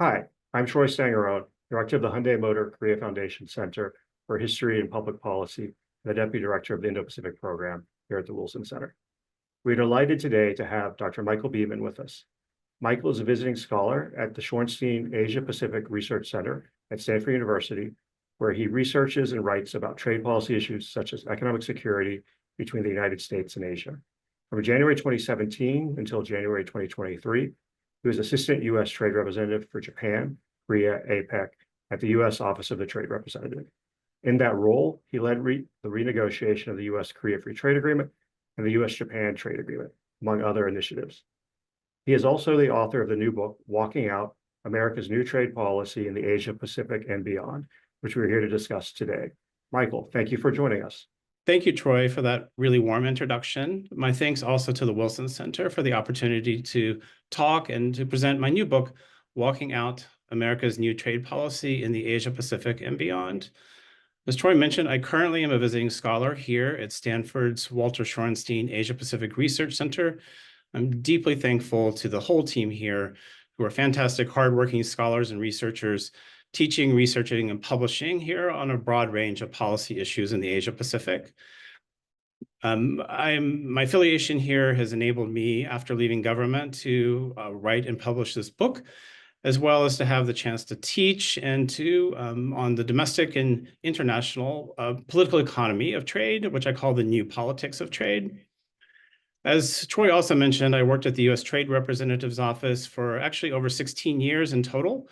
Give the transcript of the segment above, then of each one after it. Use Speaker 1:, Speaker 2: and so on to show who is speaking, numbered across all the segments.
Speaker 1: Hi, I'm Troy Stangerone, Director of the Hyundai Motor Korea Foundation Center for History and Public Policy, and the Deputy Director of the Indo-Pacific Program here at the Wilson Center. We're delighted today to have Dr. Michael Beeman with us. Michael is a visiting scholar at the Shorenstein Asia Pacific Research Center at Stanford University, where he researches and writes about trade policy issues such as economic security between the United States and Asia. From January 2017 until January 2023, he was Assistant U.S. Trade Representative for Japan, Korea, APEC at the U.S. Office of the Trade Representative. In that role, he led the renegotiation of the U.S.-Korea Free Trade Agreement and the U.S.-Japan Trade Agreement, among other initiatives. He is also the author of the new book, Walking Out, America's New Trade Policy in the Asia Pacific and Beyond, which we're here to discuss today. Michael, thank you for joining us.
Speaker 2: Thank you, Troy, for that really warm introduction. My thanks also to the Wilson Center for the opportunity to talk and to present my new book, Walking Out, America's New Trade Policy in the Asia Pacific and Beyond. As Troy mentioned, I currently am a visiting scholar here at Stanford's Walter Shorenstein Asia Pacific Research Center. I'm deeply thankful to the whole team here, who are fantastic, hardworking scholars and researchers teaching, researching, and publishing here on a broad range of policy issues in the Asia Pacific. My affiliation here has enabled me, after leaving government, to write and publish this book, as well as to have the chance to teach and to on the domestic and international political economy of trade, which I call the new politics of trade. As Troy also mentioned, I worked at the U.S. Trade Representative's Office for actually over 16 years in total.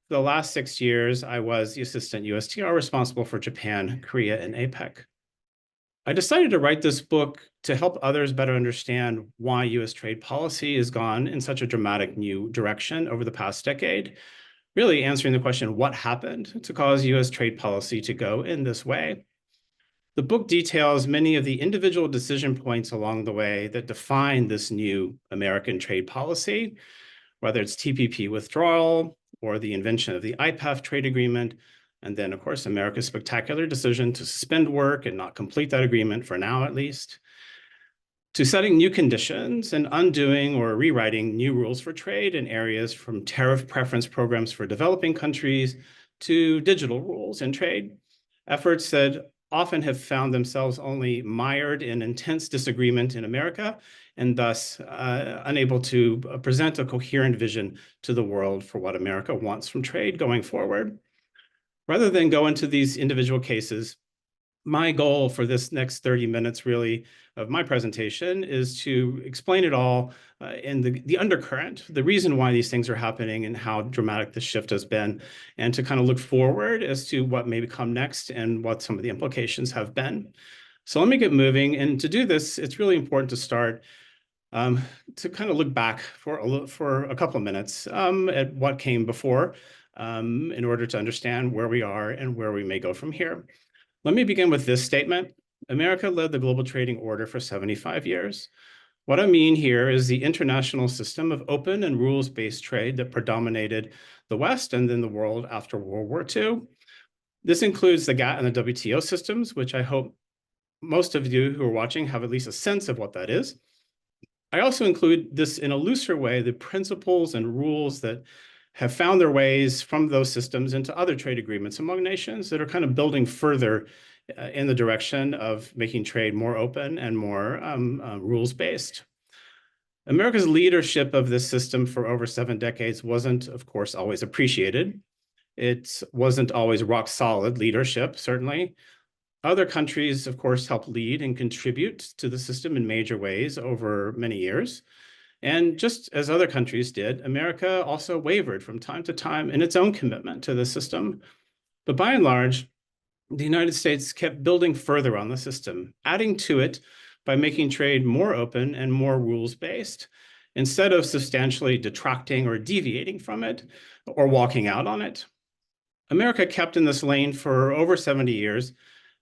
Speaker 2: For the last 6 years, I was the Assistant USTR responsible for Japan, Korea, and APEC. I decided to write this book to help others better understand why U.S. trade policy has gone in such a dramatic new direction over the past decade, really answering the question, what happened to cause U.S. trade policy to go in this way? The book details many of the individual decision points along the way that define this new American trade policy, whether it's TPP withdrawal or the invention of the IPEF trade agreement, and then, of course, America's spectacular decision to suspend work and not complete that agreement, for now at least, to setting new conditions and undoing or rewriting new rules for trade in areas from tariff preference programs for developing countries to digital rules in trade, efforts that often have found themselves only mired in intense disagreement in America and thus unable to present a coherent vision to the world for what America wants from trade going forward. Rather than go into these individual cases, my goal for this next 30 minutes really of my presentation is to explain it all in the undercurrent, the reason why these things are happening and how dramatic the shift has been, and to kind of look forward as to what may come next and what some of the implications have been. So let me get moving. And to do this, it's really important to start to kind of look back for a couple of minutes at what came before in order to understand where we are and where we may go from here. Let me begin with this statement. America led the global trading order for 75 years. What I mean here is the international system of open and rules-based trade that predominated the West and then the world after World War II. This includes the GATT and the WTO systems, which I hope most of you who are watching have at least a sense of what that is. I also include this in a looser way, the principles and rules that have found their ways from those systems into other trade agreements among nations that are kind of building further in the direction of making trade more open and more rules-based. America's leadership of this system for over 7 decades wasn't, of course, always appreciated. It wasn't always rock-solid leadership, certainly. Other countries, of course, helped lead and contribute to the system in major ways over many years. And just as other countries did, America also wavered from time to time in its own commitment to the system. But by and large, the United States kept building further on the system, adding to it by making trade more open and more rules-based, instead of substantially detracting or deviating from it or walking out on it. America kept in this lane for over 70 years,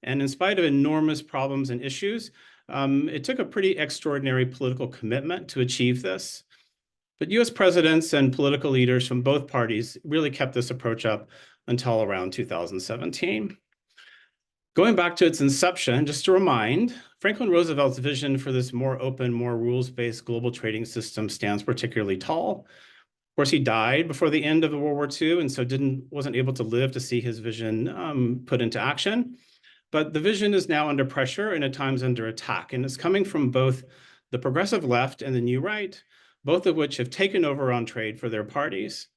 Speaker 2: and in spite of enormous problems and issues, it took a pretty extraordinary political commitment to achieve this. But US presidents and political leaders from both parties really kept this approach up until around 2017. Going back to its inception, just to remind, Franklin Roosevelt's vision for this more open, more rules-based global trading system stands particularly tall. Of course, he died before the end of World War II, and so wasn't able to live to see his vision put into action. But the vision is now under pressure and at times under attack, and it's coming from both the progressive left and the new right, both of which have taken over on trade for their parties.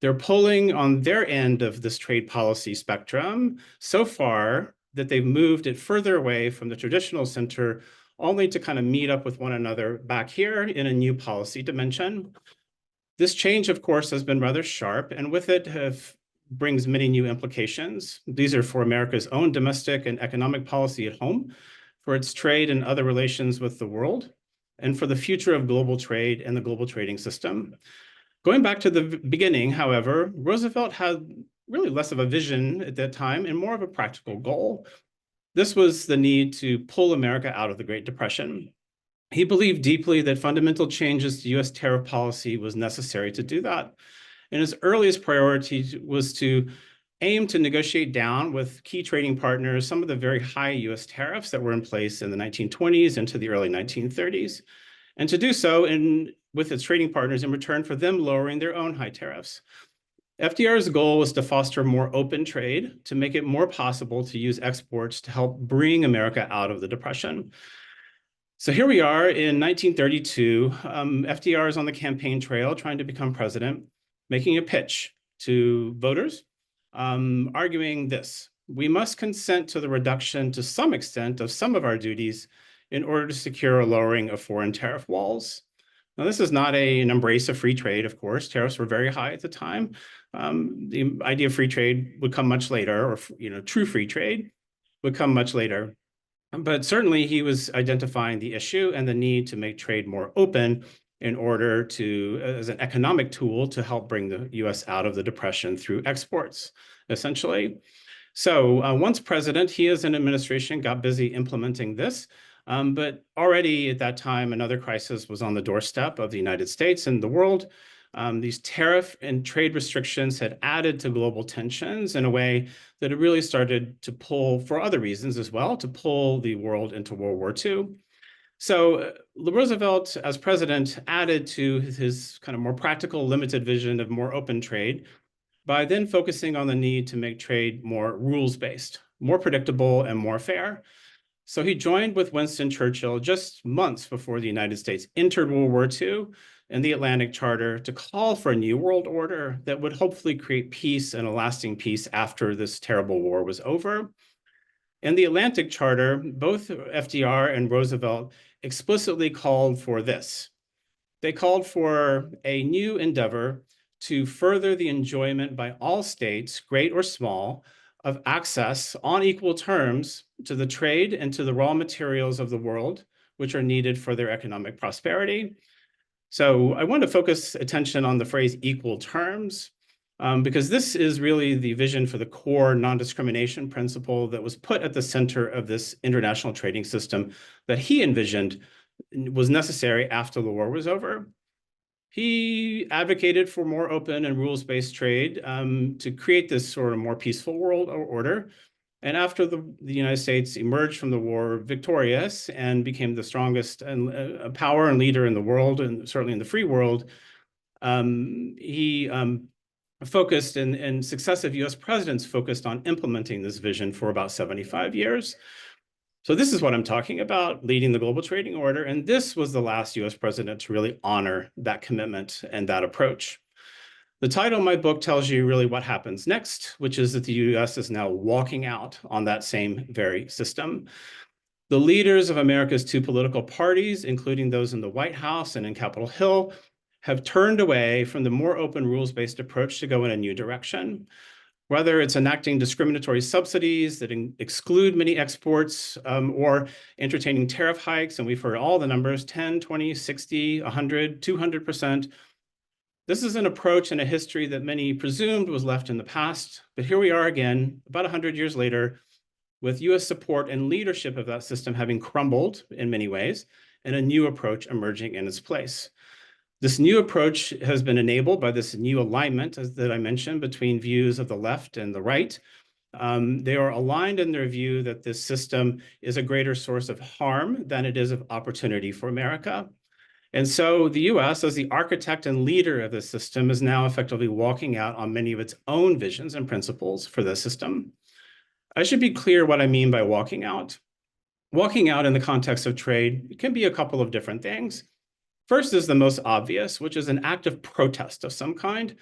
Speaker 2: They're pulling on their end of this trade policy spectrum so far that they've moved it further away from the traditional center, only to kind of meet up with one another back here in a new policy dimension. This change, of course, has been rather sharp, and with it brings many new implications. These are for America's own domestic and economic policy at home, for its trade and other relations with the world, and for the future of global trade and the global trading system. Going back to the beginning, however, Roosevelt had really less of a vision at that time and more of a practical goal. This was the need to pull America out of the Great Depression. He believed deeply that fundamental changes to US tariff policy was necessary to do that. And his earliest priority was to aim to negotiate down with key trading partners some of the very high US tariffs that were in place in the 1920s into the early 1930s, and to do so with its trading partners in return for them lowering their own high tariffs. FDR's goal was to foster more open trade, to make it more possible to use exports to help bring America out of the Depression. So here we are in 1932. FDR is on the campaign trail trying to become president, making a pitch to voters, arguing this: we must consent to the reduction to some extent of some of our duties in order to secure a lowering of foreign tariff walls. Now, this is not an embrace of free trade, of course. Tariffs were very high at the time. The idea of free trade would come much later, or true free trade would come much later. But certainly he was identifying the issue and the need to make trade more open in order to, as an economic tool, to help bring the US out of the Depression through exports, essentially. So once president, he as an administration got busy implementing this. But already at that time, another crisis was on the doorstep of the United States and the world. These tariff and trade restrictions had added to global tensions in a way that it really started to pull, for other reasons as well, to pull the world into World War II. So Roosevelt, as president, added to his kind of more practical, limited vision of more open trade by then focusing on the need to make trade more rules-based, more predictable, and more fair. So he joined with Winston Churchill just months before the United States entered World War II in the Atlantic Charter to call for a new world order that would hopefully create peace and a lasting peace after this terrible war was over. In the Atlantic Charter, both FDR and Roosevelt explicitly called for this. They called for a new endeavor to further the enjoyment by all states, great or small, of access on equal terms to the trade and to the raw materials of the world, which are needed for their economic prosperity. So I want to focus attention on the phrase equal terms, because this is really the vision for the core non-discrimination principle that was put at the center of this international trading system that he envisioned was necessary after the war was over. He advocated for more open and rules-based trade to create this sort of more peaceful world order. And after the United States emerged from the war victorious and became the strongest power and leader in the world, and certainly in the free world, he focused, and successive US presidents focused on implementing this vision for about 75 years. So this is what I'm talking about, leading the global trading order. And this was the last US president to really honor that commitment and that approach. The title of my book tells you really what happens next, which is that the US is now walking out on that same very system. The leaders of America's two political parties, including those in the White House and in Capitol Hill, have turned away from the more open rules-based approach to go in a new direction. Whether it's enacting discriminatory subsidies that exclude many exports or entertaining tariff hikes, and we've heard all the numbers, 10, 20, 60, 100, 200%. This is an approach and a history that many presumed was left in the past, but here we are again, about 100 years later, with US support and leadership of that system having crumbled in many ways, and a new approach emerging in its place. This new approach has been enabled by this new alignment, that I mentioned, between views of the left and the right. They are aligned in their view that this system is a greater source of harm than it is of opportunity for America. And so the US, as the architect and leader of the system, is now effectively walking out on many of its own visions and principles for the system. I should be clear what I mean by walking out. Walking out in the context of trade can be a couple of different things. First is the most obvious, which is an act of protest of some kind,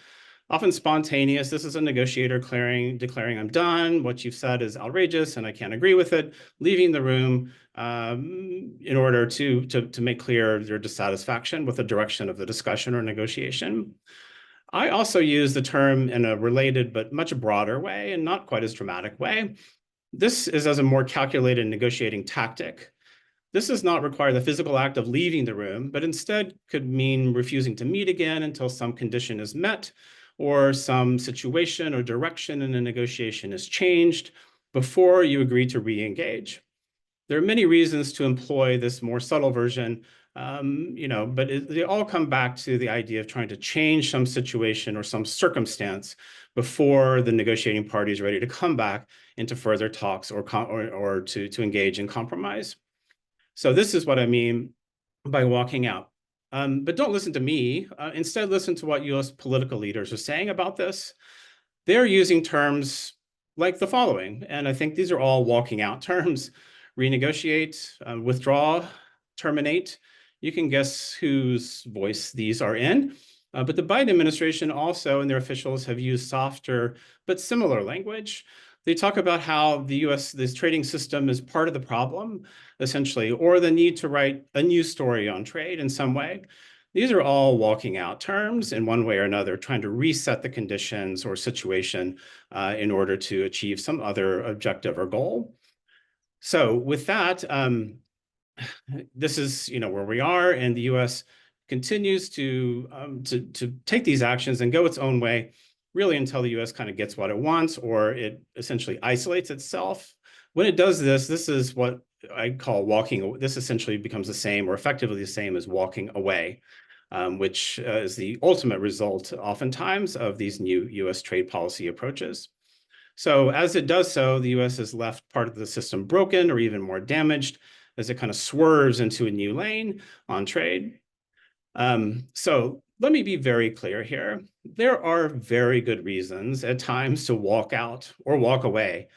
Speaker 2: often spontaneous. This is a negotiator declaring I'm done, what you've said is outrageous and I can't agree with it, leaving the room in order to make clear their dissatisfaction with the direction of the discussion or negotiation. I also use the term in a related but much broader way and not quite as dramatic way. This is as a more calculated negotiating tactic. This does not require the physical act of leaving the room, but instead could mean refusing to meet again until some condition is met or some situation or direction in a negotiation is changed before you agree to re-engage. There are many reasons to employ this more subtle version, but they all come back to the idea of trying to change some situation or some circumstance before the negotiating party is ready to come back into further talks or to engage in compromise. So this is what I mean by walking out. But don't listen to me. Instead, listen to what US political leaders are saying about this. They're using terms like the following, and I think these are all walking out terms: renegotiate, withdraw, terminate. You can guess whose voice these are in. But the Biden administration also and their officials have used softer but similar language. They talk about how the US, this trading system is part of the problem, essentially, or the need to write a new story on trade in some way. These are all walking out terms in one way or another, trying to reset the conditions or situation in order to achieve some other objective or goal. So with that, this is where we are, and the US continues to take these actions and go its own way, really until the US kind of gets what it wants, or it essentially isolates itself. When it does this, this is what I call walking. This essentially becomes the same or effectively the same as walking away, which is the ultimate result oftentimes of these new US trade policy approaches. So as it does so, the US has left part of the system broken or even more damaged as it kind of swerves into a new lane on trade. So let me be very clear here. There are very good reasons at times to walk out or walk away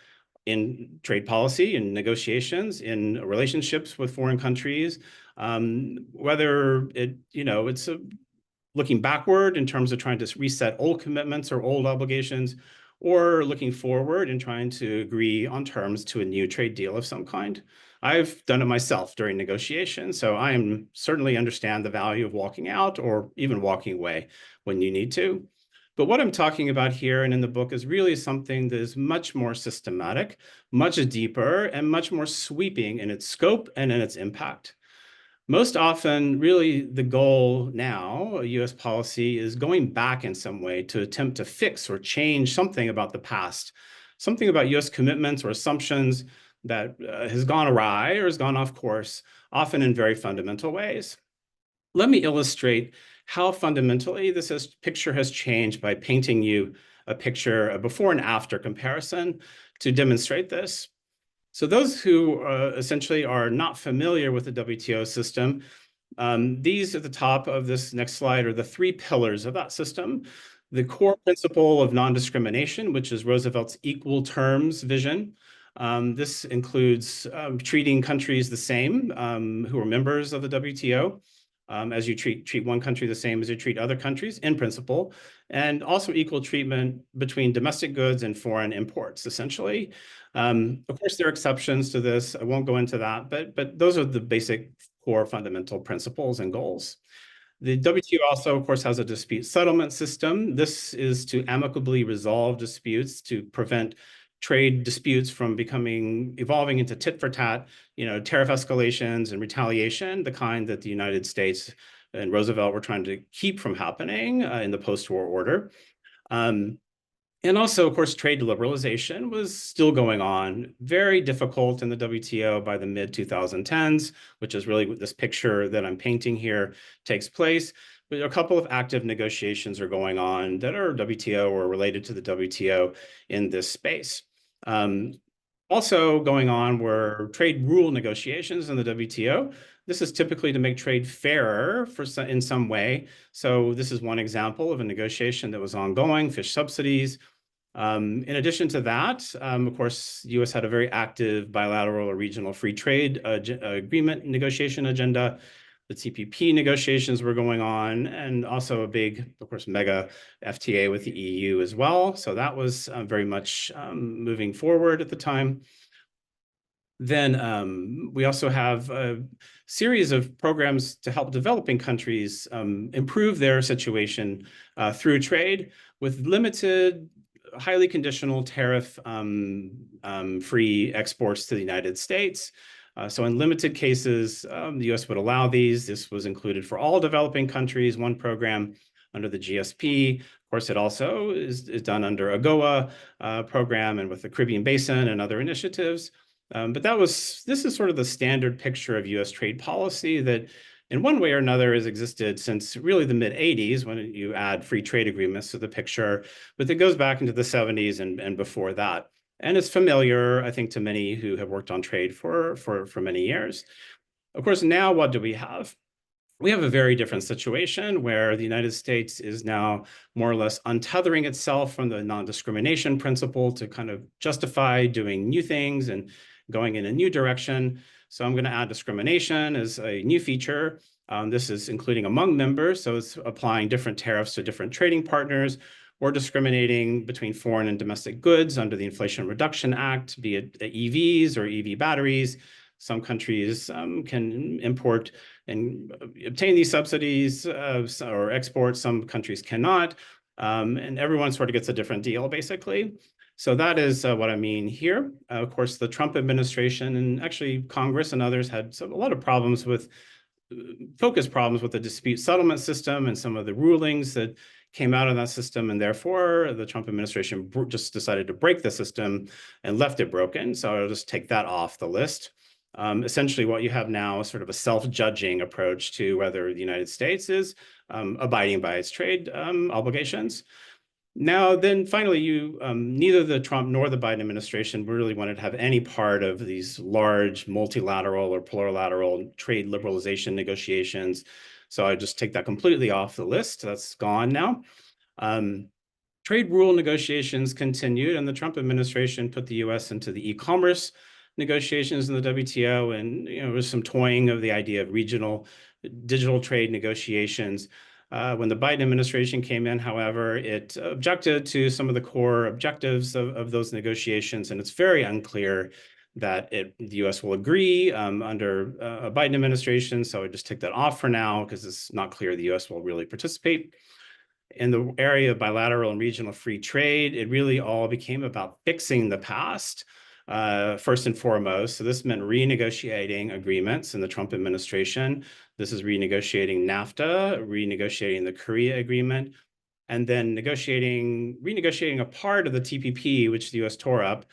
Speaker 2: in trade policy, in negotiations, in relationships with foreign countries, whether it's looking backward in terms of trying to reset old commitments or old obligations, or looking forward and trying to agree on terms to a new trade deal of some kind. I've done it myself during negotiations, so I certainly understand the value of walking out or even walking away when you need to. But what I'm talking about here and in the book is really something that is much more systematic, much deeper, and much more sweeping in its scope and in its impact. Most often, really, the goal now, US policy, is going back in some way to attempt to fix or change something about the past, something about US commitments or assumptions that has gone awry or has gone off course, often in very fundamental ways. Let me illustrate how fundamentally this picture has changed by painting you a picture, a before and after comparison to demonstrate this. So those who essentially are not familiar with the WTO system, these at the top of this next slide are the three pillars of that system. The core principle of non-discrimination, which is Roosevelt's equal terms vision. This includes treating countries the same who are members of the WTO, as you treat one country the same as you treat other countries in principle, and also equal treatment between domestic goods and foreign imports, essentially. Of course, there are exceptions to this. I won't go into that, but those are the basic core fundamental principles and goals. The WTO also, of course, has a dispute settlement system. This is to amicably resolve disputes to prevent trade disputes from evolving into tit for tat, tariff escalations and retaliation, the kind that the United States and Roosevelt were trying to keep from happening in the post-war order. And also, of course, trade liberalization was still going on, very difficult in the WTO by the mid-2010s, which is really what this picture that I'm painting here takes place. But a couple of active negotiations are going on that are WTO or related to the WTO in this space. Also going on were trade rule negotiations in the WTO. This is typically to make trade fairer in some way. So this is one example of a negotiation that was ongoing, fish subsidies. In addition to that, of course, the U.S. had a very active bilateral or regional free trade agreement negotiation agenda. The TPP negotiations were going on, and also a big, of course, mega FTA with the EU as well. So that was very much moving forward at the time. Then we also have a series of programs to help developing countries improve their situation through trade with limited, highly conditional tariff free exports to the United States. So in limited cases, the US would allow these. This was included for all developing countries, one program under the GSP. Of course, it also is done under AGOA program and with the Caribbean Basin and other initiatives. But this is sort of the standard picture of US trade policy that in one way or another has existed since really the mid-80s when you add free trade agreements to the picture, but it goes back into the 70s and before that. And it's familiar, I think, to many who have worked on trade for many years. Of course, now what do we have? We have a very different situation where the United States is now more or less untethering itself from the non-discrimination principle to kind of justify doing new things and going in a new direction. So I'm going to add discrimination as a new feature. This is including among members, so it's applying different tariffs to different trading partners or discriminating between foreign and domestic goods under the Inflation Reduction Act, be it EVs or EV batteries. Some countries can import and obtain these subsidies or export. Some countries cannot. And everyone sort of gets a different deal, basically. So that is what I mean here. Of course, the Trump administration and actually Congress and others had a lot of problems with focused problems with the dispute settlement system and some of the rulings that came out of that system. And therefore, the Trump administration just decided to break the system and left it broken. So I'll just take that off the list. Essentially, what you have now is sort of a self-judging approach to whether the United States is abiding by its trade obligations. Now, then finally, neither the Trump nor the Biden administration really wanted to have any part of these large multilateral or plurilateral trade liberalization negotiations. So I just take that completely off the list. That's gone now. Trade rule negotiations continued, and the Trump administration put the U.S. into the e-commerce negotiations in the WTO, and there was some toying of the idea of regional digital trade negotiations. When the Biden administration came in, however, it objected to some of the core objectives of those negotiations, and it's very unclear that the U.S. will agree under a Biden administration. So I just take that off for now because it's not clear the U.S. will really participate. In the area of bilateral and regional free trade, it really all became about fixing the past. First and foremost. So this meant renegotiating agreements in the Trump administration. This is renegotiating NAFTA, renegotiating the Korea agreement, and then renegotiating a part of the TPP, which the US tore up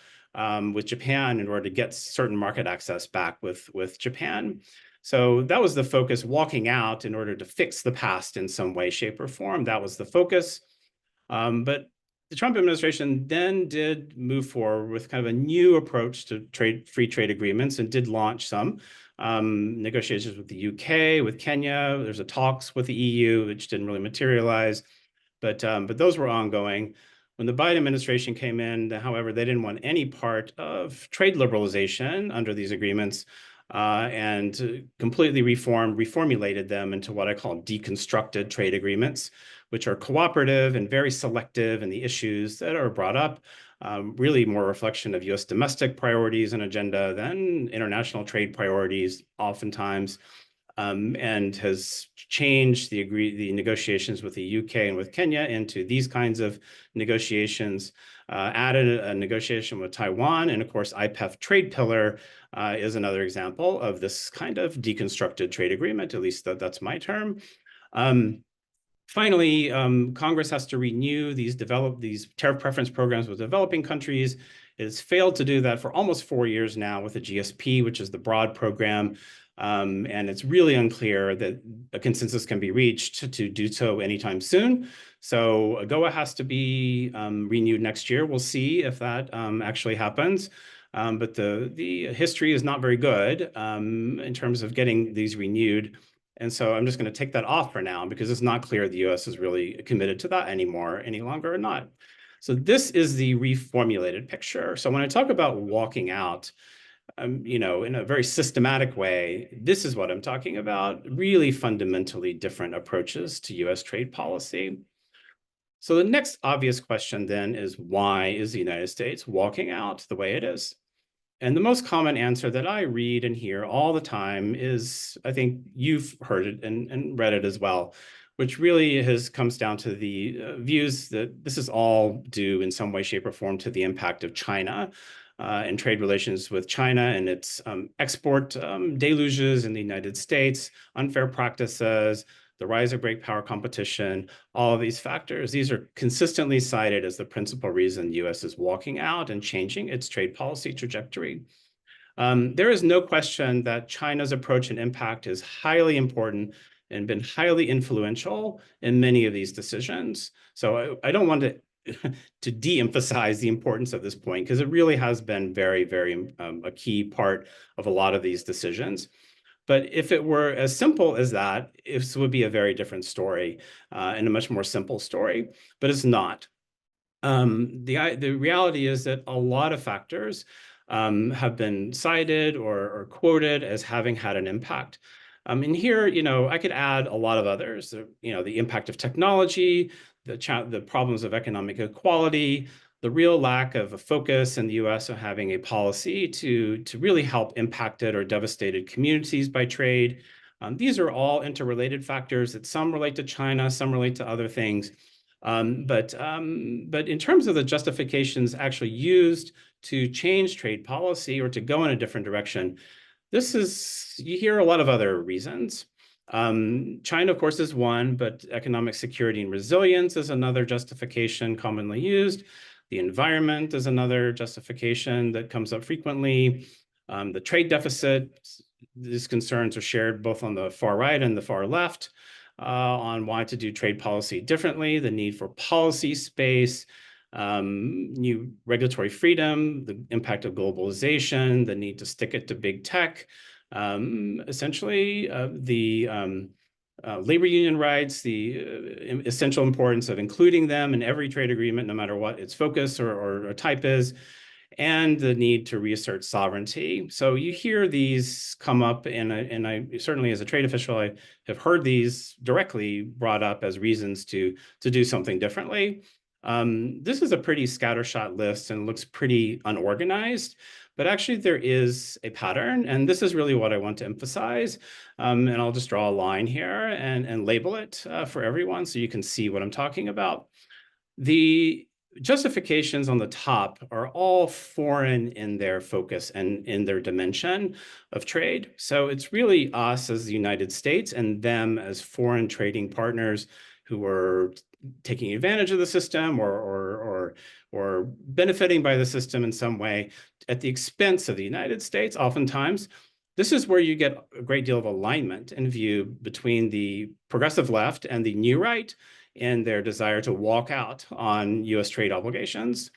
Speaker 2: with Japan in order to get certain market access back with Japan. So that was the focus, walking out in order to fix the past in some way, shape, or form. That was the focus. But the Trump administration then did move forward with kind of a new approach to free trade agreements and did launch some negotiations with the UK, with Kenya. There's a talks with the EU, which didn't really materialize, but those were ongoing. When the Biden administration came in, however, they didn't want any part of trade liberalization under these agreements and completely reformulated them into what I call deconstructed trade agreements, which are cooperative and very selective in the issues that are brought up, really more a reflection of US domestic priorities and agenda than international trade priorities oftentimes, and has changed the negotiations with the UK and with Kenya into these kinds of negotiations, added a negotiation with Taiwan, and of course, IPEF trade pillar is another example of this kind of deconstructed trade agreement, at least that's my term. Finally, Congress has to renew these tariff preference programs with developing countries. It has failed to do that for almost 4 years now with the GSP, which is the broad program. And it's really unclear that a consensus can be reached to do so anytime soon. So AGOA has to be renewed next year. We'll see if that actually happens. but the history is not very good in terms of getting these renewed. And so I'm just going to take that off for now because it's not clear the US is really committed to that anymore, any longer or not. So this is the reformulated picture. So when I talk about walking out, in a very systematic way, this is what I'm talking about, really fundamentally different approaches to US trade policy. So the next obvious question then is, why is the United States walking out the way it is? And the most common answer that I read and hear all the time is, I think you've heard it and read it as well, which really comes down to the views that this is all due in some way, shape, or form to the impact of China and trade relations with China and its export deluges in the United States, unfair practices, the rise of great power competition, all of these factors. These are consistently cited as the principal reason the US is walking out and changing its trade policy trajectory. There is no question that China's approach and impact is highly important and been highly influential in many of these decisions. So I don't want to de-emphasize the importance of this point because it really has been very, very a key part of a lot of these decisions. But if it were as simple as that, this would be a very different story and a much more simple story, but it's not. The reality is that a lot of factors have been cited or quoted as having had an impact. And here, I could add a lot of others, the impact of technology, the problems of economic equality, the real lack of a focus in the US on having a policy to really help impacted or devastated communities by trade. These are all interrelated factors that some relate to China, some relate to other things. But in terms of the justifications actually used to change trade policy or to go in a different direction, you hear a lot of other reasons. China, of course, is one, but economic security and resilience is another justification commonly used. The environment is another justification that comes up frequently. The trade deficit, these concerns are shared both on the far right and the far left on why to do trade policy differently, the need for policy space, new regulatory freedom, the impact of globalization, the need to stick it to big tech, essentially the labor union rights, the essential importance of including them in every trade agreement, no matter what its focus or type is, and the need to reassert sovereignty. So you hear these come up, and I certainly, as a trade official, I have heard these directly brought up as reasons to do something differently. This is a pretty scattershot list and looks pretty unorganized, but actually there is a pattern, and this is really what I want to emphasize. And I'll just draw a line here and label it for everyone so you can see what I'm talking about. The justifications on the top are all foreign in their focus and in their dimension of trade. So it's really us as the United States and them as foreign trading partners who are taking advantage of the system or benefiting by the system in some way at the expense of the United States. Oftentimes, this is where you get a great deal of alignment in view between the progressive left and the new right in their desire to walk out on US trade obligations.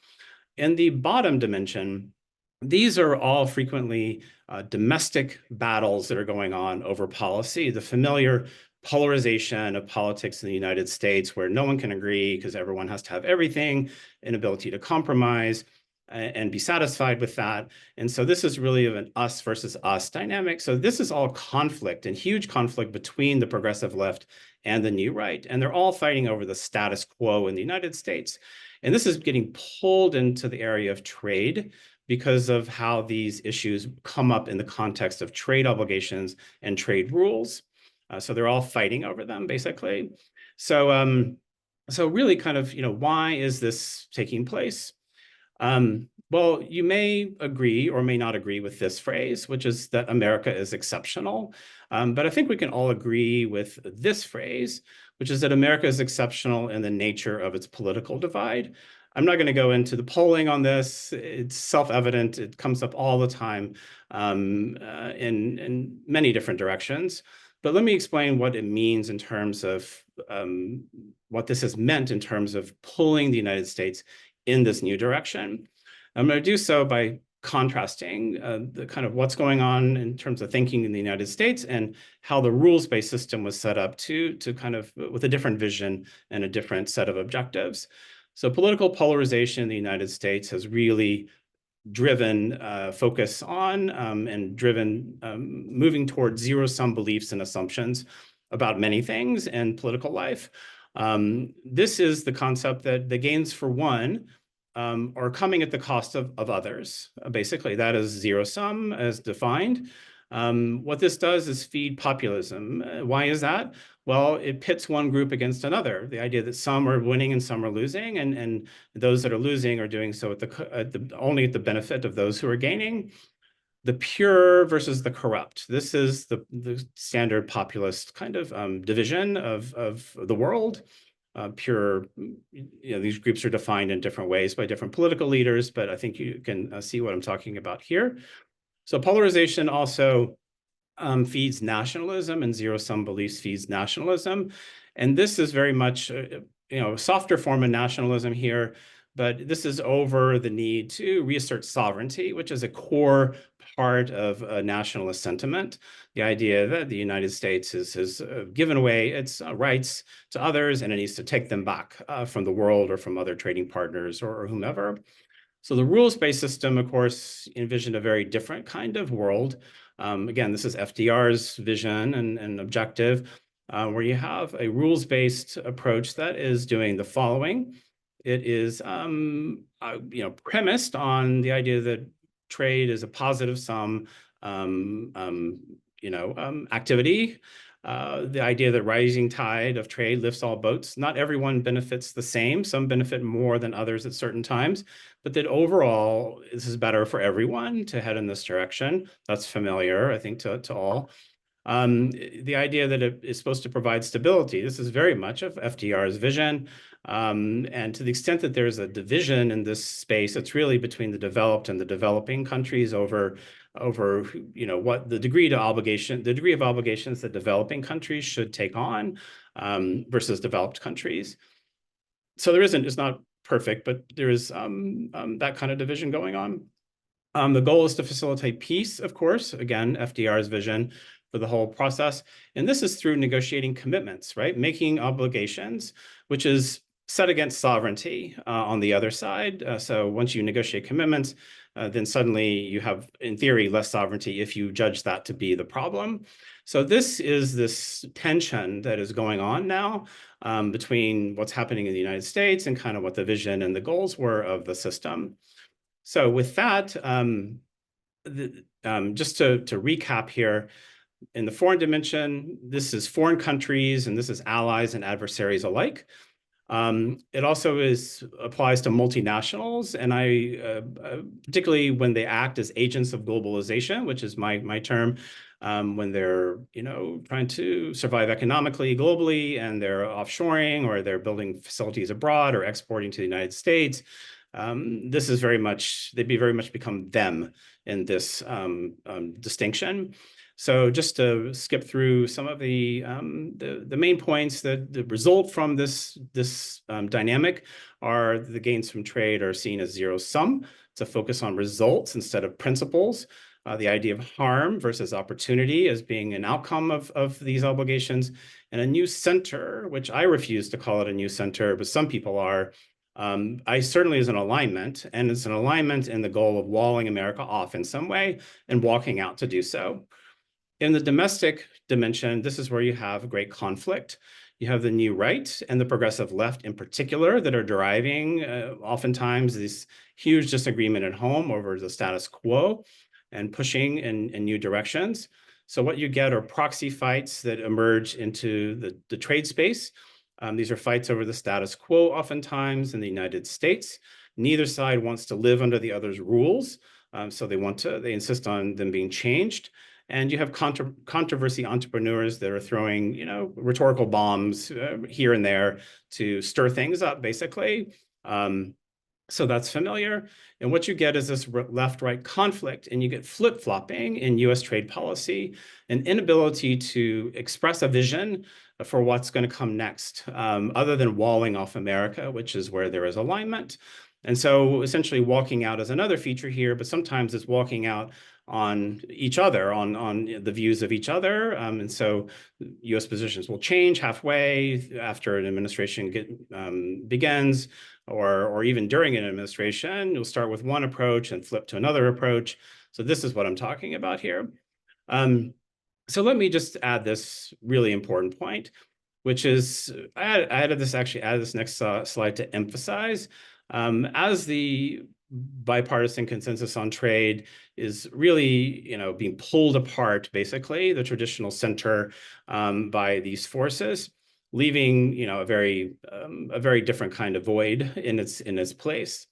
Speaker 2: In the bottom dimension, these are all frequently domestic battles that are going on over policy, the familiar polarization of politics in the United States where no one can agree because everyone has to have everything, inability to compromise and be satisfied with that. And so this is really an us versus us dynamic. So this is all conflict and huge conflict between the progressive left and the new right. And they're all fighting over the status quo in the United States. And this is getting pulled into the area of trade because of how these issues come up in the context of trade obligations and trade rules. So they're all fighting over them, basically. So, so really kind of, why is this taking place? Well, you may agree or may not agree with this phrase, which is that America is exceptional. But I think we can all agree with this phrase, which is that America is exceptional in the nature of its political divide. I'm not going to go into the polling on this. It's self-evident. It comes up all the time in many different directions. But let me explain what it means in terms of what this has meant in terms of pulling the United States in this new direction. I'm going to do so by contrasting the kind of what's going on in terms of thinking in the United States and how the rules-based system was set up to kind of with a different vision and a different set of objectives. So political polarization in the United States has really driven focus on and driven moving towards zero-sum beliefs and assumptions about many things in political life. This is the concept that the gains for one are coming at the cost of others. Basically, that is zero-sum as defined. What this does is feed populism. Why is that? Well, it pits one group against another. The idea that some are winning and some are losing, and those that are losing are doing so only at the benefit of those who are gaining. The pure versus the corrupt. This is the standard populist kind of division of the world. Pure, these groups are defined in different ways by different political leaders, but I think you can see what I'm talking about here. So polarization also feeds nationalism, and zero-sum beliefs feeds nationalism. And this is very much, a softer form of nationalism here, but this is over the need to reassert sovereignty, which is a core part of a nationalist sentiment. The idea that the United States has given away its rights to others, and it needs to take them back from the world or from other trading partners or whomever. So the rules-based system, of course, envisioned a very different kind of world. Again, this is FDR's vision and objective, where you have a rules-based approach that is doing the following. It is, premised on the idea that trade is a positive sum, activity. The idea that rising tide of trade lifts all boats. Not everyone benefits the same. Some benefit more than others at certain times, but that overall, this is better for everyone to head in this direction. That's familiar, I think, to all. The idea that it is supposed to provide stability. This is very much of FDR's vision. And to the extent that there's a division in this space, it's really between the developed and the developing countries over what the degree of obligations that developing countries should take on versus developed countries. So it's not perfect, but there is that kind of division going on. The goal is to facilitate peace, of course, again, FDR's vision for the whole process. And this is through negotiating commitments, right? Making obligations, which is set against sovereignty on the other side. So once you negotiate commitments, then suddenly you have, in theory, less sovereignty if you judge that to be the problem. So this is this tension that is going on now between what's happening in the United States and kind of what the vision and the goals were of the system. So with that, just to recap here, in the foreign dimension, this is foreign countries, and this is allies and adversaries alike. It also applies to multinationals, and particularly when they act as agents of globalization, which is my term, when they're trying to survive economically globally, and they're offshoring or they're building facilities abroad or exporting to the United States. This is very much become them in this distinction. So just to skip through some of the main points that result from this dynamic are the gains from trade are seen as zero sum. It's a focus on results instead of principles. The idea of harm versus opportunity as being an outcome of these obligations, and a new center, which I refuse to call it a new center, but some people are. I certainly is an alignment, and it's an alignment in the goal of walling America off in some way and walking out to do so. In the domestic dimension, this is where you have great conflict. You have the new right and the progressive left in particular that are deriving oftentimes this huge disagreement at home over the status quo and pushing in new directions. So what you get are proxy fights that emerge into the trade space. These are fights over the status quo oftentimes in the United States. Neither side wants to live under the other's rules. So they insist on them being changed. And you have controversy entrepreneurs that are throwing, rhetorical bombs here and there to stir things up, basically. So that's familiar. And what you get is this left-right conflict, and you get flip-flopping in U.S. trade policy, an inability to express a vision for what's going to come next, other than walling off America, which is where there is alignment. And so essentially walking out is another feature here, but sometimes it's walking out on each other, on the views of each other. And so US positions will change halfway after an administration begins, or even during an administration. You'll start with one approach and flip to another approach. So this is what I'm talking about here. So let me just add this really important point, which is I added this next slide to emphasize, as the bipartisan consensus on trade is really, being pulled apart, basically, the traditional center by these forces, leaving, a very different kind of void in its place.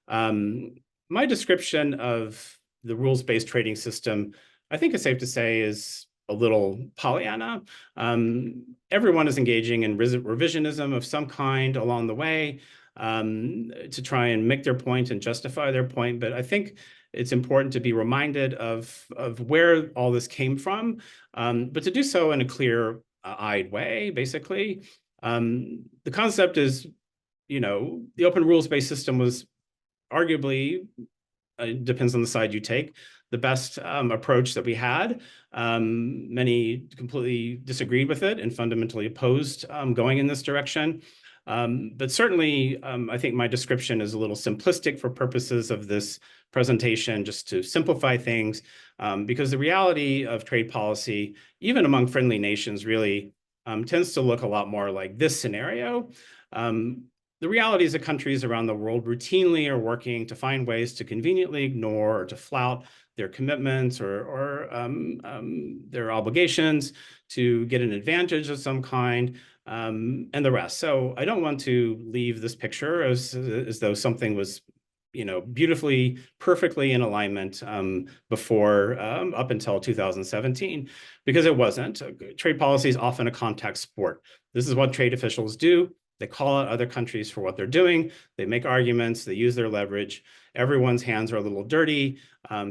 Speaker 2: My description of the rules-based trading system, I think it's safe to say, is a little Pollyanna. Everyone is engaging in revisionism of some kind along the way to try and make their point and justify their point. But I think it's important to be reminded of where all this came from, but to do so in a clear-eyed way, basically. The concept is, the open rules-based system was arguably, depends on the side you take, the best approach that we had. Many completely disagreed with it and fundamentally opposed going in this direction. But certainly, I think my description is a little simplistic for purposes of this presentation, just to simplify things, because the reality of trade policy, even among friendly nations, really tends to look a lot more like this scenario. The reality is that countries around the world routinely are working to find ways to conveniently ignore or to flout their commitments or their obligations to get an advantage of some kind, and the rest. So I don't want to leave this picture as though something was, beautifully, perfectly in alignment before up until 2017, because it wasn't. Trade policy is often a contact sport. This is what trade officials do. They call out other countries for what they're doing. They make arguments. They use their leverage. Everyone's hands are a little dirty.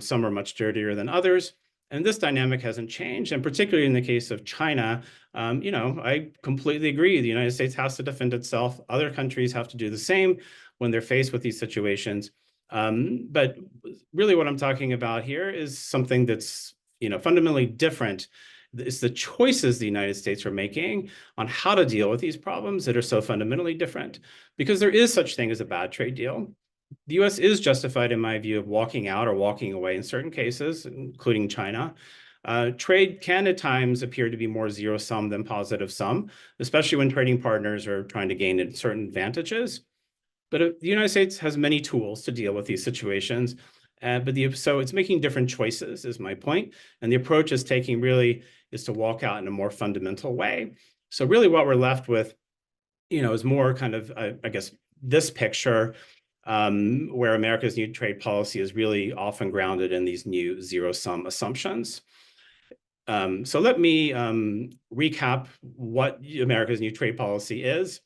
Speaker 2: Some are much dirtier than others. And this dynamic hasn't changed. And particularly in the case of China, I completely agree. The United States has to defend itself. Other countries have to do the same when they're faced with these situations. But really what I'm talking about here is something that's, fundamentally different. It's the choices the United States are making on how to deal with these problems that are so fundamentally different, because there is such thing as a bad trade deal. The US is justified, in my view, of walking out or walking away in certain cases, including China. Trade can at times appear to be more zero-sum than positive-sum, especially when trading partners are trying to gain certain advantages. But the United States has many tools to deal with these situations. So it's making different choices, is my point. And the approach it's taking really is to walk out in a more fundamental way. So really what we're left with, is more kind of, I guess, this picture where America's new trade policy is really often grounded in these new zero-sum assumptions. So let me recap what America's new trade policy is.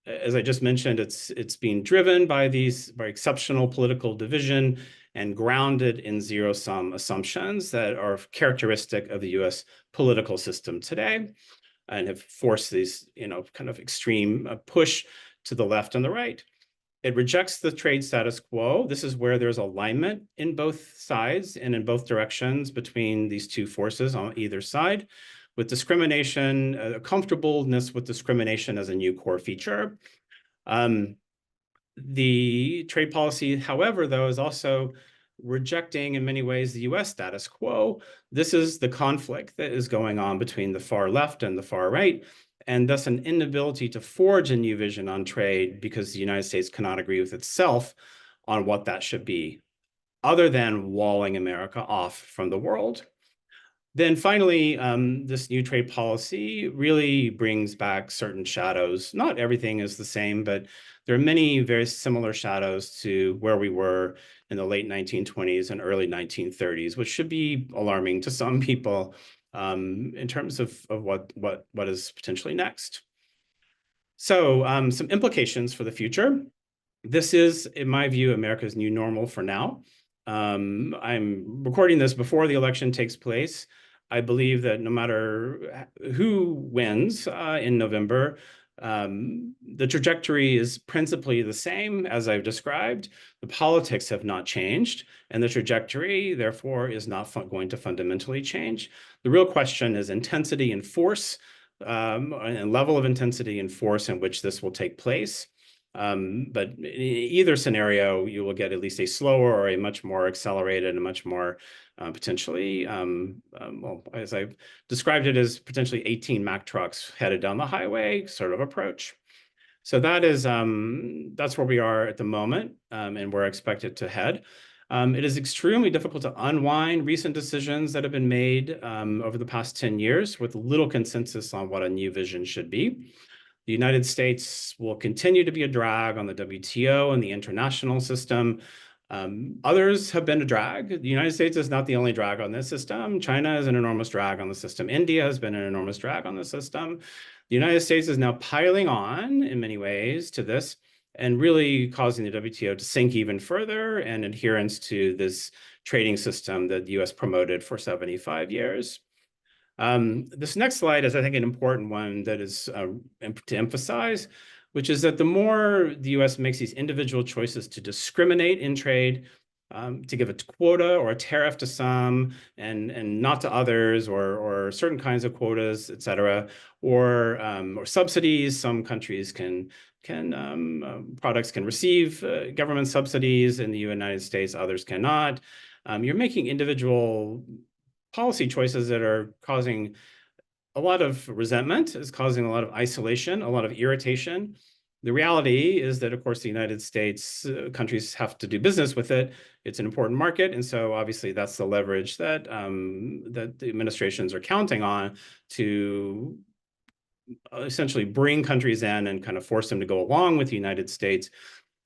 Speaker 2: As I just mentioned, it's being driven by exceptional political division and grounded in zero-sum assumptions that are characteristic of the US political system today and have forced these, kind of extreme push to the left and the right. It rejects the trade status quo. This is where there's alignment in both sides and in both directions between these two forces on either side, with discrimination, comfortableness with discrimination as a new core feature. The trade policy, however, though, is also rejecting in many ways the US status quo. This is the conflict that is going on between the far left and the far right, and thus an inability to forge a new vision on trade because the United States cannot agree with itself on what that should be, other than walling America off from the world. Then finally, this new trade policy really brings back certain shadows. Not everything is the same, but there are many very similar shadows to where we were in the late 1920s and early 1930s, which should be alarming to some people in terms of what is potentially next. So some implications for the future. This is, in my view, America's new normal for now. I'm recording this before the election takes place. I believe that no matter who wins in November, The trajectory is principally the same as I've described. The politics have not changed, and the trajectory, therefore, is not going to fundamentally change. The real question is intensity and force, and level of intensity and force in which this will take place. But in either scenario, you will get at least a slower or a much more accelerated and much more potentially, well, as I've described it, as potentially 18 Mack trucks headed down the highway sort of approach. So that is that's where we are at the moment, and we're expected to head. It is extremely difficult to unwind recent decisions that have been made over the past 10 years with little consensus on what a new vision should be. The United States will continue to be a drag on the WTO and the international system. Others have been a drag. The United States is not the only drag on this system. China is an enormous drag on the system. India has been an enormous drag on the system. The United States is now piling on in many ways to this and really causing the WTO to sink even further and adherence to this trading system that the US promoted for 75 years. This next slide is, I think, an important one that is to emphasize, which is that the more the US makes these individual choices to discriminate in trade, to give a quota or a tariff to some and not to others, or certain kinds of quotas, et cetera, or subsidies. Some countries products can receive government subsidies in the United States, others cannot. You're making individual policy choices that are causing a lot of resentment, is causing a lot of isolation, a lot of irritation. The reality is that, of course, the United States, countries have to do business with it. It's an important market. And so obviously that's the leverage that, that the administrations are counting on to essentially bring countries in and kind of force them to go along with the United States.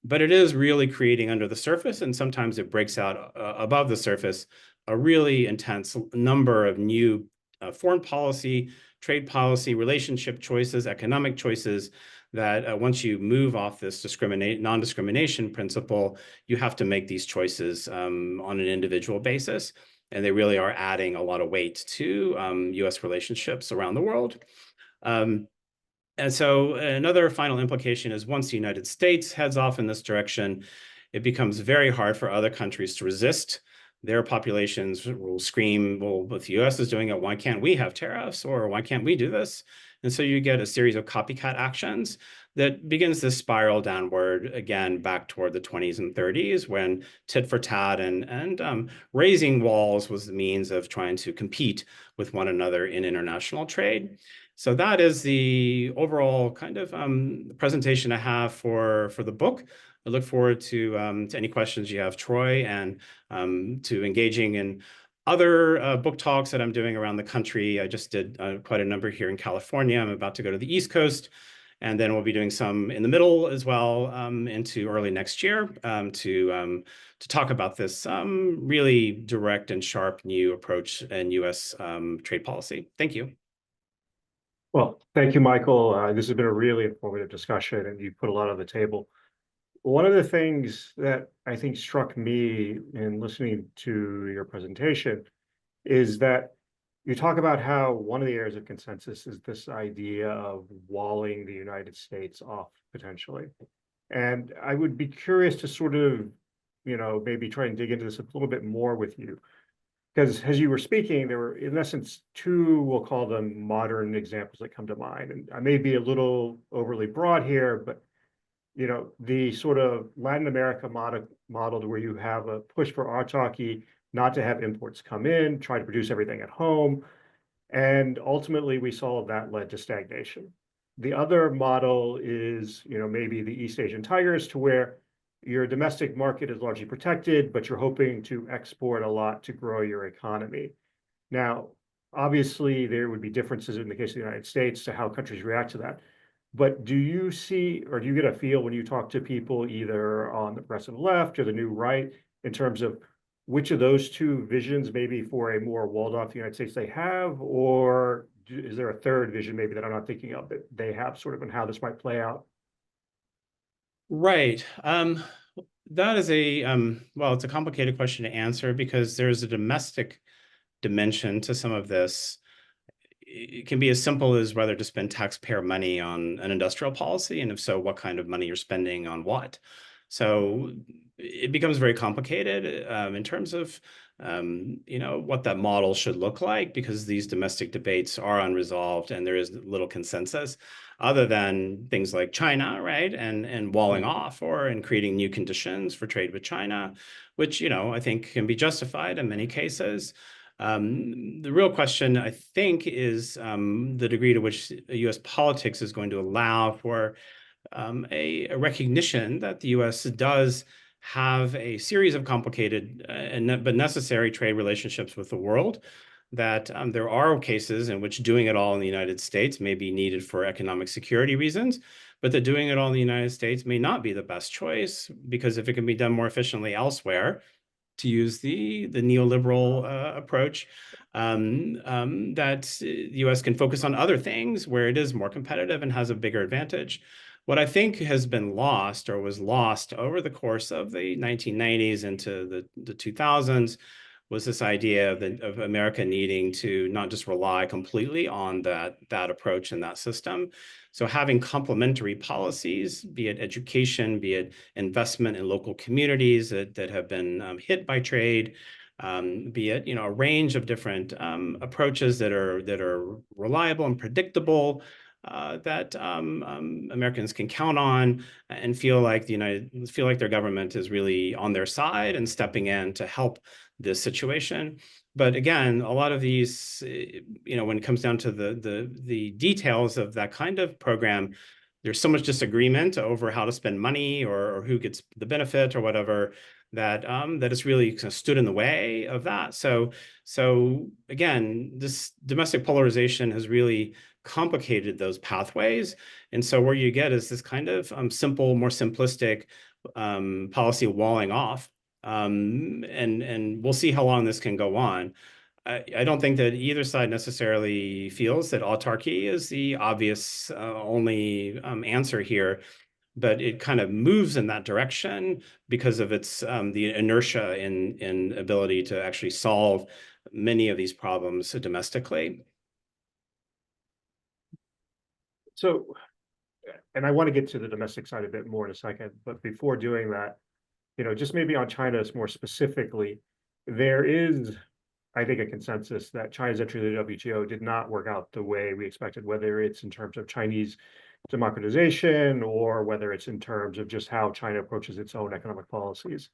Speaker 2: But it is really creating under the surface, and sometimes it breaks out above the surface, a really intense number of new foreign policy, trade policy, relationship choices, economic choices that once you move off this non-discrimination principle, you have to make these choices on an individual basis. And they really are adding a lot of weight to US relationships around the world. And so another final implication is once the United States heads off in this direction, it becomes very hard for other countries to resist. Their populations will scream, well, if the US is doing it, why can't we have tariffs? Or why can't we do this? And so you get a series of copycat actions that begins this spiral downward, again, back toward the 20s and 30s, when tit for tat and raising walls was the means of trying to compete with one another in international trade. So that is the overall kind of presentation I have for the book. I look forward to any questions you have, Troy, and to engaging in other book talks that I'm doing around the country. I just did quite a number here in California. I'm about to go to the East Coast, and then we'll be doing some in the middle as well into early next year to talk about this really direct and sharp new approach in US trade policy. Thank you.
Speaker 1: Well, thank you, Michael. This has been a really informative discussion, and you put a lot on the table. One of the things that I think struck me in listening to your presentation is that you talk about how one of the areas of consensus is this idea of walling the United States off potentially. And I would be curious to sort of, maybe try and dig into this a little bit more with you. Because as you were speaking, there were, in essence, two, we'll call them modern examples that come to mind. And I may be a little overly broad here, but the sort of Latin America model where you have a push for autarky, not to have imports come in, try to produce everything at home. And ultimately, we saw that led to stagnation. The other model is, maybe the East Asian tigers, to where your domestic market is largely protected, but you're hoping to export a lot to grow your economy. Now, obviously, there would be differences in the case of the United States to how countries react to that. But do you see, or do you get a feel when you talk to people either on the progressive left or the new right, in terms of which of those two visions, maybe for a more walled off United States they have, or is there a third vision maybe that I'm not thinking of that they have sort of and how this might play out?
Speaker 2: Right. That is well, it's a complicated question to answer because there's a domestic dimension to some of this. it can be as simple as whether to spend taxpayer money on an industrial policy, and if so, what kind of money you're spending on what. So it becomes very complicated in terms of what that model should look like, because these domestic debates are unresolved and there is little consensus other than things like China, right? And walling off and creating new conditions for trade with China, which, I think can be justified in many cases. The real question, I think, is the degree to which US politics is going to allow for a recognition that the US does have a series of complicated but necessary trade relationships with the world, that there are cases in which doing it all in the United States may be needed for economic security reasons, but that doing it all in the United States may not be the best choice, because if it can be done more efficiently elsewhere, to use the neoliberal approach, that the US can focus on other things where it is more competitive and has a bigger advantage. What I think has been lost, or was lost over the course of the 1990s into the 2000s, was this idea of America needing to not just rely completely on that approach and that system. So having complementary policies, be it education, be it investment in local communities that have been hit by trade, be it a range of different approaches that are reliable and predictable, that Americans can count on and feel like their government is really on their side and stepping in to help this situation. But again, a lot of these, when it comes down to the details of that kind of program, there's so much disagreement over how to spend money or who gets the benefit or whatever, that it's really kind of stood in the way of that. So again, this domestic polarization has really complicated those pathways. And so where you get is this kind of simple, more simplistic policy walling off. And we'll see how long this can go on. I don't think that either side necessarily feels that autarky is the obvious only answer here, but it kind of moves in that direction because of its the inertia in ability to actually solve many of these problems domestically.
Speaker 1: So, and I want to get to the domestic side a bit more in a second, but before doing that, just maybe on China more specifically, there is, I think, a consensus that China's entry to the WTO did not work out the way we expected, whether it's in terms of Chinese democratization or whether it's in terms of just how China approaches its own economic policies.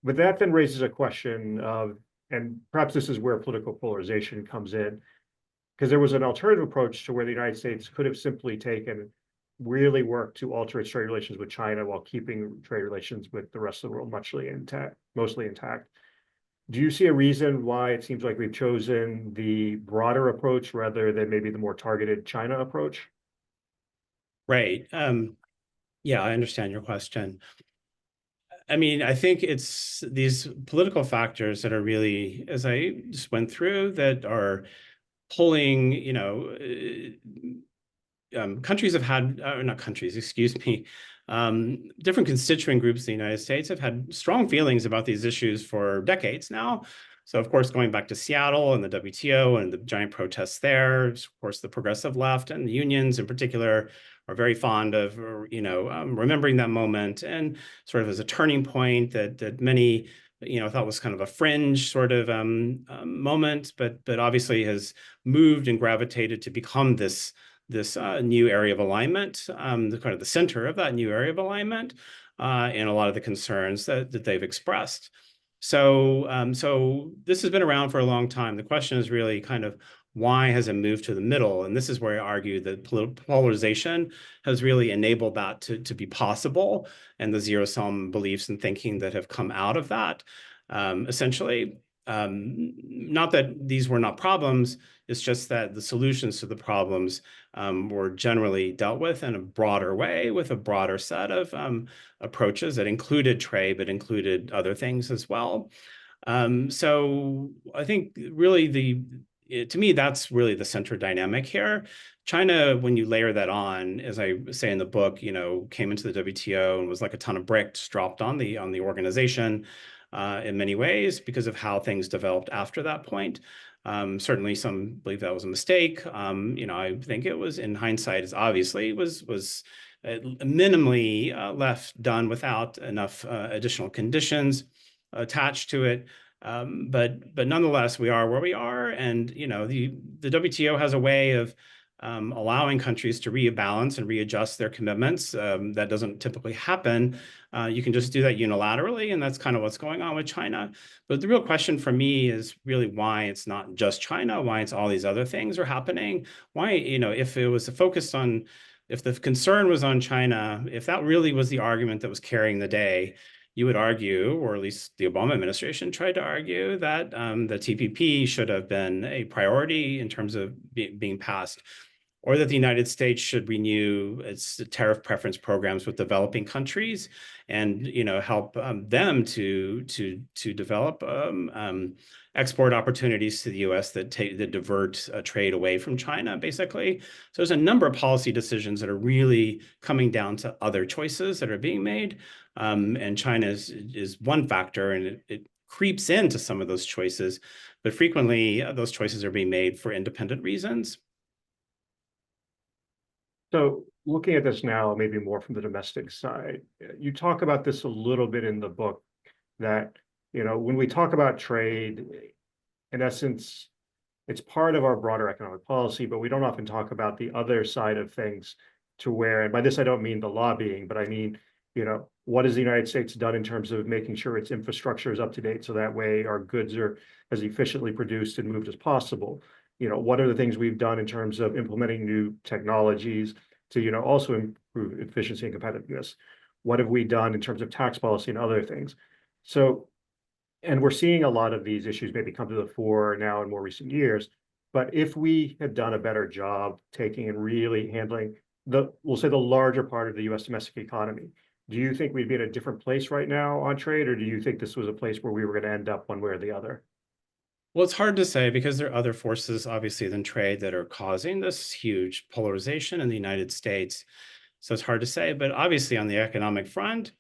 Speaker 1: But that then raises a question of, and perhaps this is where political polarization comes in, because there was an alternative approach to where the United States could have simply taken really work to alter its trade relations with China while keeping trade relations with the rest of the world mostly intact. Do you see a reason why it seems like we've chosen the broader approach rather than maybe the more targeted China approach?
Speaker 2: Right. Yeah, I understand your question. I mean, I think it's these political factors that are really, as I just went through, that are pulling, countries have had, not countries, excuse me, different constituent groups in the United States have had strong feelings about these issues for decades now. So, of course, going back to Seattle and the WTO and the giant protests there, of course, the progressive left and the unions in particular are very fond of, remembering that moment and sort of as a turning point that many, thought was kind of a fringe sort of moment, but obviously has moved and gravitated to become this new area of alignment, the kind of the center of that new area of alignment, and a lot of the concerns that they've expressed. So this has been around for a long time. The question is really kind of why has it moved to the middle? And this is where I argue that polarization has really enabled that to be possible, and the zero-sum beliefs and thinking that have come out of that. Essentially, not that these were not problems, it's just that the solutions to the problems were generally dealt with in a broader way, with a broader set of approaches that included trade, but included other things as well. So I think really to me, that's really the central dynamic here. China, when you layer that on, as I say in the book, came into the WTO and was like a ton of bricks dropped on the organization in many ways because of how things developed after that point. Certainly some believe that was a mistake. I think it was, in hindsight, is obviously was minimally left done without enough additional conditions attached to it. But nonetheless, we are where we are, and the WTO has a way of allowing countries to rebalance and readjust their commitments. That doesn't typically happen. You can just do that unilaterally, and that's kind of what's going on with China. But the real question for me is really why it's not just China, why it's all these other things are happening. Why, if it was focused on, if the concern was on China, if that really was the argument that was carrying the day, you would argue, or at least the Obama administration tried to argue, that the TPP should have been a priority in terms of being passed, or that the United States should renew its tariff preference programs with developing countries, and help them to develop export opportunities to the U.S. that divert trade away from China, basically. So there's a number of policy decisions that are really coming down to other choices that are being made, and China is one factor, and it creeps into some of those choices, but frequently those choices are being made for independent reasons.
Speaker 1: So looking at this now, maybe more from the domestic side, you talk about this a little bit in the book that, when we talk about trade, in essence, it's part of our broader economic policy, but we don't often talk about the other side of things, to where, and by this I don't mean the lobbying, but I mean, what has the United States done in terms of making sure its infrastructure is up to date so that way our goods are as efficiently produced and moved as possible? What are the things we've done in terms of implementing new technologies to, also improve efficiency and competitiveness? What have we done in terms of tax policy and other things? So, and we're seeing a lot of these issues maybe come to the fore now in more recent years. But if we had done a better job taking and really handling we'll say the larger part of the US domestic economy, do you think we'd be in a different place right now on trade, or do you think this was a place where we were going to end up one way or the other?
Speaker 2: Well, it's hard to say because there are other forces, obviously, than trade that are causing this huge polarization in the United States. So it's hard to say. But obviously, on the economic front,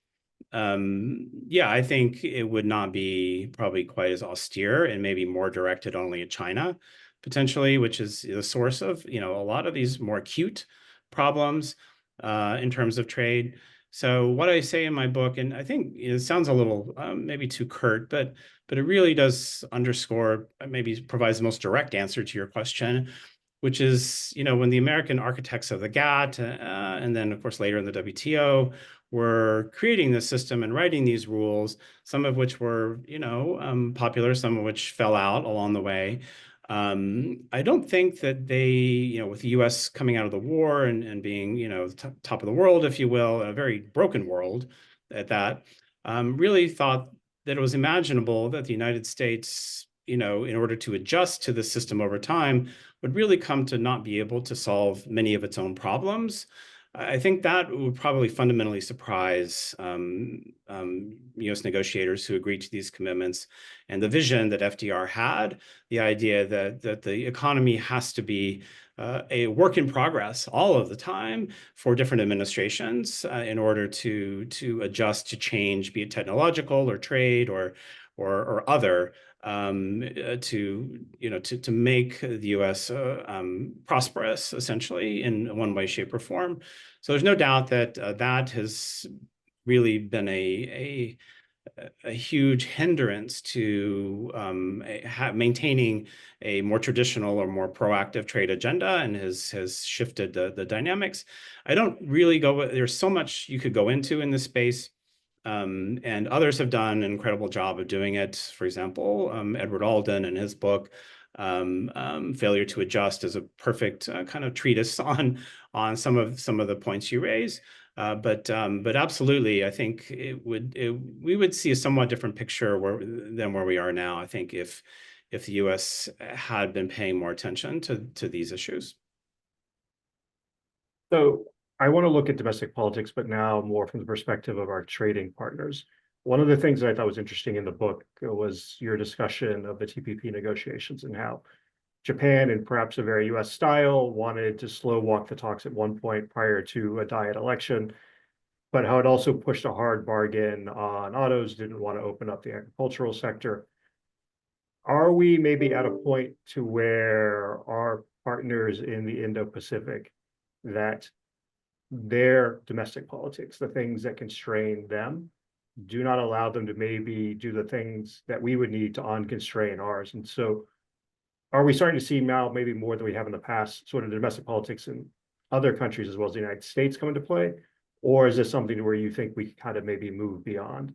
Speaker 2: yeah, I think it would not be probably quite as austere, and maybe more directed only at China, potentially, which is the source of a lot of these more acute problems in terms of trade. So what I say in my book, and I think it sounds a little maybe too curt, but it really does underscore, maybe provides the most direct answer to your question, which is, when the American architects of the GATT, and then, of course, later in the WTO, were creating this system and writing these rules, some of which were, popular, some of which fell out along the way. I don't think that they, with the U.S. coming out of the war and being, top of the world, if you will, a very broken world at that, really thought that it was imaginable that the United States, in order to adjust to the system over time, would really come to not be able to solve many of its own problems. I think that would probably fundamentally surprise U.S. negotiators who agreed to these commitments, and the vision that FDR had, the idea that the economy has to be a work in progress all of the time for different administrations in order to adjust to change, be it technological or trade or other, to make the U.S. Prosperous, essentially, in one way, shape, or form. So there's no doubt that that has really been a huge hindrance to maintaining a more traditional or more proactive trade agenda, and has shifted the dynamics. I don't really there's so much you could go into in this space. And others have done an incredible job of doing it. For example, Edward Alden, in his book, Failure to Adjust, is a perfect kind of treatise on some of the points you raise. But absolutely, I think we would see a somewhat different picture than where we are now, I think, if the U.S. had been paying more attention to these issues.
Speaker 1: So I want to look at domestic politics, but now more from the perspective of our trading partners. One of the things that I thought was interesting in the book was your discussion of the TPP negotiations and how Japan, in perhaps a very US style, wanted to slow walk the talks at one point prior to a diet election, but how it also pushed a hard bargain on autos, didn't want to open up the agricultural sector. are we maybe at a point to where our partners in the Indo-Pacific, that their domestic politics, the things that constrain them, do not allow them to maybe do the things that we would need to unconstrain ours? And so are we starting to see now, maybe more than we have in the past, sort of domestic politics in other countries as well as the United States come into play? Or is this something where you think we kind of maybe move beyond?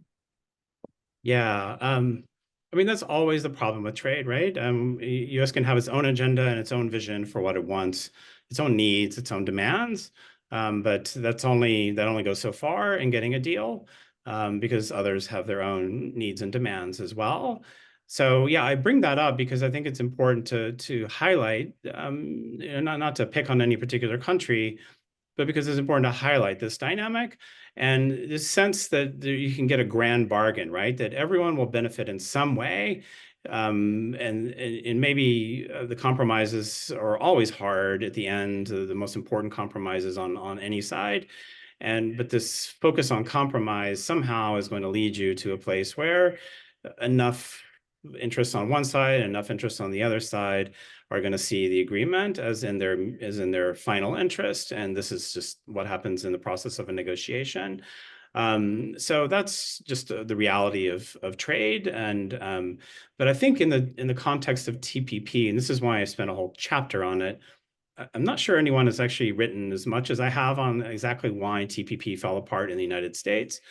Speaker 2: Yeah, I mean, that's always the problem with trade, right? US can have its own agenda and its own vision for what it wants, its own needs, its own demands. But that only goes so far in getting a deal, because others have their own needs and demands as well. So yeah, I bring that up because I think it's important to highlight, not to pick on any particular country, but because it's important to highlight this dynamic and this sense that you can get a grand bargain, right? That everyone will benefit in some way. And maybe the compromises are always hard at the end, the most important compromises on any side. But this focus on compromise somehow is going to lead you to a place where enough interests on one side, enough interests on the other side are going to see the agreement as in their final interest. And this is just what happens in the process of a negotiation. So that's just the reality of trade. But I think in the context of TPP, and this is why I spent a whole chapter on it, I'm not sure anyone has actually written as much as I have on exactly why TPP fell apart in the United States.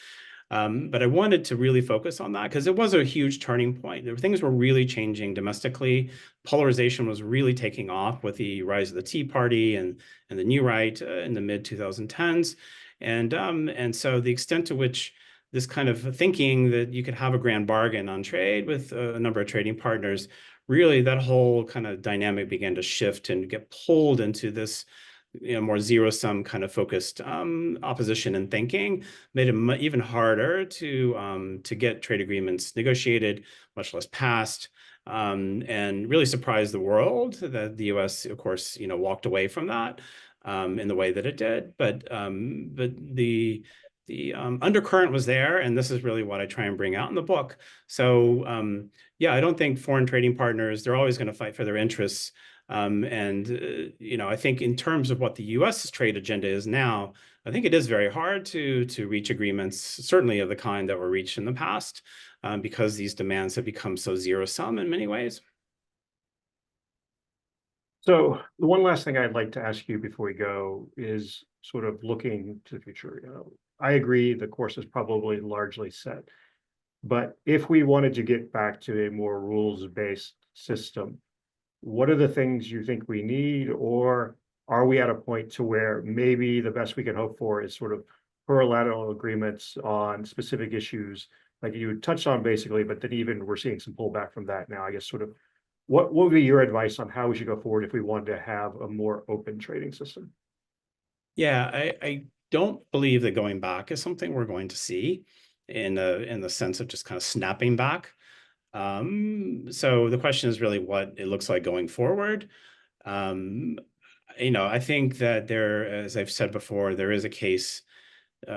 Speaker 2: But I wanted to really focus on that because it was a huge turning point. Things were really changing domestically. Polarization was really taking off with the rise of the Tea Party and the New Right in the mid 2010s. And so the extent to which this kind of thinking that you could have a grand bargain on trade with a number of trading partners, really that whole kind of dynamic began to shift and get pulled into this more zero-sum kind of focused opposition and thinking, made it even harder to get trade agreements negotiated, much less passed, and really surprised the world that the U.S., of course, walked away from that in the way that it did. But the undercurrent was there, and this is really what I try and bring out in the book. So yeah, I don't think foreign trading partners, they're always going to fight for their interests. I think in terms of what the U.S.'s trade agenda is now, I think it is very hard to reach agreements, certainly of the kind that were reached in the past, because these demands have become so zero-sum in many ways.
Speaker 1: So the one last thing I'd like to ask you before we go is sort of looking to the future. I agree the course is probably largely set, but if we wanted to get back to a more rules-based system, what are the things you think we need, or are we at a point to where maybe the best we can hope for is sort of plurilateral agreements on specific issues, like you touched on basically, but then even we're seeing some pullback from that now, I guess. Sort of what would be your advice on how we should go forward if we wanted to have a more open trading system?
Speaker 2: Yeah, I don't believe that going back is something we're going to see in the sense of just kind of snapping back. So the question is really what it looks like going forward. Um, I think that there, as I've said before, there is a case,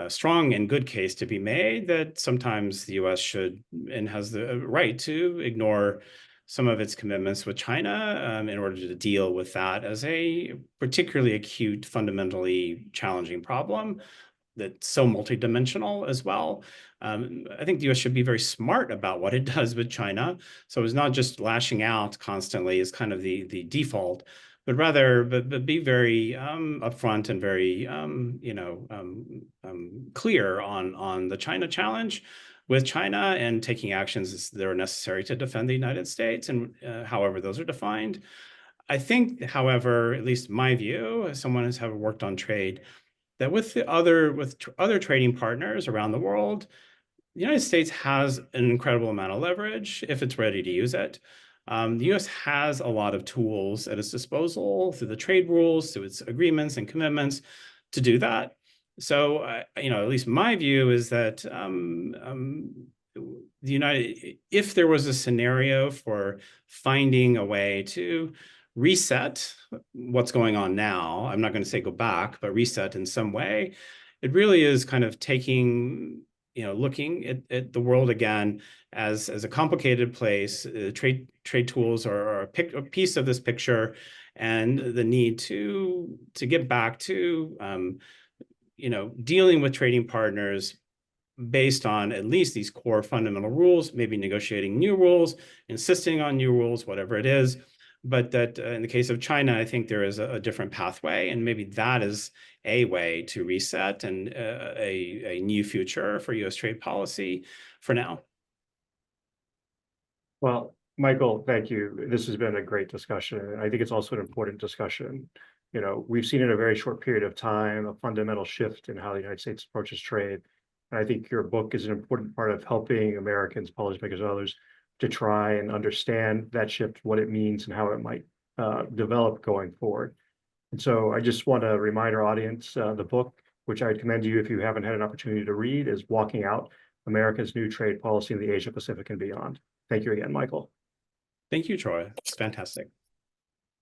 Speaker 2: strong and good case to be made that sometimes the U.S. should and has the right to ignore some of its commitments with China in order to deal with that as a particularly acute, fundamentally challenging problem that's so multidimensional as well. I think the US should be very smart about what it does with China. So it's not just lashing out constantly is kind of the default, but rather be very upfront and very clear on the China challenge with China and taking actions that are necessary to defend the United States and however those are defined. I think, however, at least my view, as someone who's ever worked on trade, that with other trading partners around the world, the United States has an incredible amount of leverage if it's ready to use it. The US has a lot of tools at its disposal through the trade rules, through its agreements and commitments to do that. So, at least my view is that if there was a scenario for finding a way to reset what's going on now, I'm not going to say go back, but reset in some way, it really is kind of taking looking at the world again as a complicated place. Trade tools are a piece of this picture, and the need to get back to dealing with trading partners based on at least these core fundamental rules, maybe negotiating new rules, insisting on new rules, whatever it is. But that in the case of China, I think there is a different pathway, and maybe that is a way to reset and a new future for U.S. trade policy for now.
Speaker 1: Well, Michael, thank you. This has been a great discussion, and I think it's also an important discussion. We've seen in a very short period of time a fundamental shift in how the United States approaches trade. And I think your book is an important part of helping Americans, policymakers, and others to try and understand that shift, what it means, and how it might develop going forward. And so I just want to remind our audience, the book, which I'd commend you if you haven't had an opportunity to read, is Walking Out: America's New Trade Policy in the Asia Pacific and Beyond. Thank you again, Michael.
Speaker 2: Thank you, Troy. It's fantastic.